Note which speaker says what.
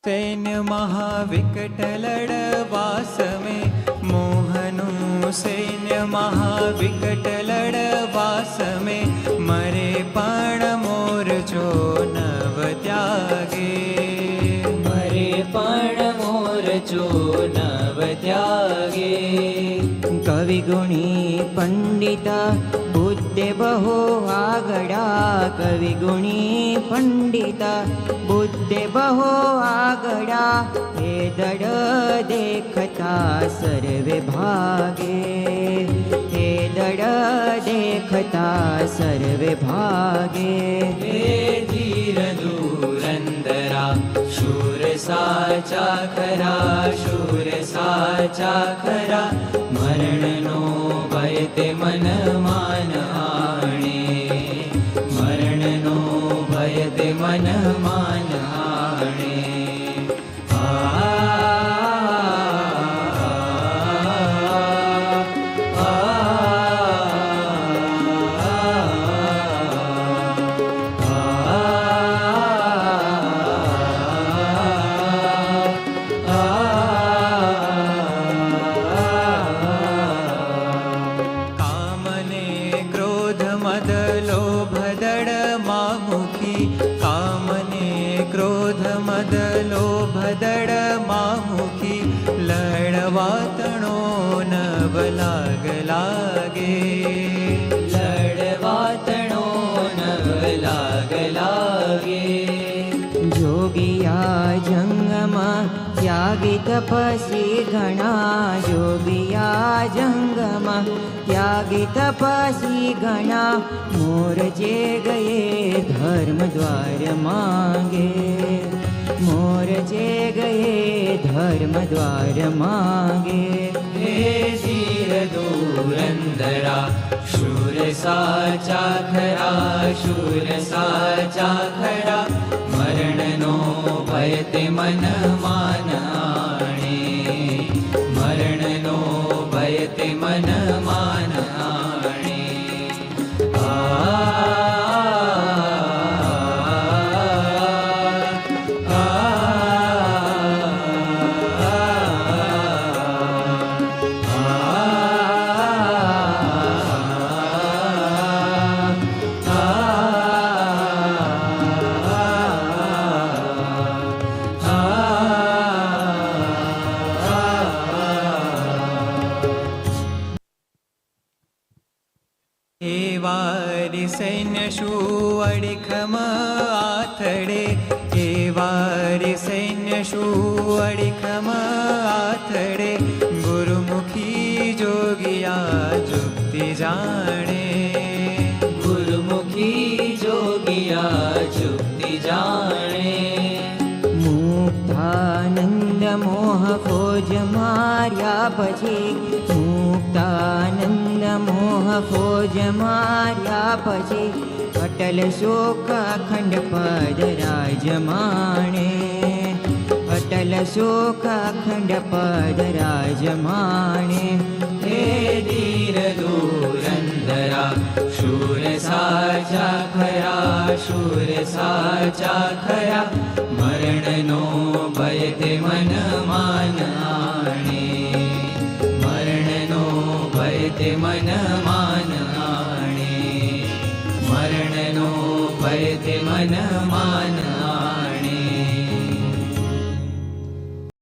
Speaker 1: सैन्य महाविकट लड़वास में मोहनु सैन्य महाविकट लड़वास में मरे पण मोरचो नव त्यागे
Speaker 2: मरे पण मोरचो नव त्यागे कवि गुणी पंडिता बुद्धे बहु आगड़ा कवि गुणी पंडिता बुद्धे बहु आगड़ा हे दड़ देखता सर्वे भागे हे दड़ देखता सर्वे भागे हे धीर दूरंदरा शूर साचा खरा शूर साचा खरा मरण नो भय ते मन मान आणे मरण नो भय ते मन मान आणे
Speaker 1: भदड़ मामुखी लड़वातणो नव लाग लागे
Speaker 2: लड़वातणो नव लाग लागे जोगिया जंगमा त्यागी तपसी घना जोगिया जंगमा त्यागी तपसी घना मोर जे गए धर्म द्वार मांगे मोर जे गए धर्म द्वार मांगे हे धीर दूरंदरा शूर साचा खरा शूर साचा खरा मरण नो भय ते मन मान आणे मरण नो भय ते मन मान आणे
Speaker 1: सैन्य शू अडिखम आथड़े हे वारी सैन्य शू अडिखम आथड़े गुरुमुखी जोगिया जुक्ति जाने
Speaker 2: गुरुमुखी जोगिया जुक्ति जाने मुक्तानंद मोह खोज मार्या पछी मुक्तानंद मोह खोज मार्या पछी अटल शोक अखंड पद राज माणे अटल शोक अखंड पद राज माणे हे धीर दूरंदरा शूर साचा खरा शूर साचा खरा मरण नो भय ते मन मान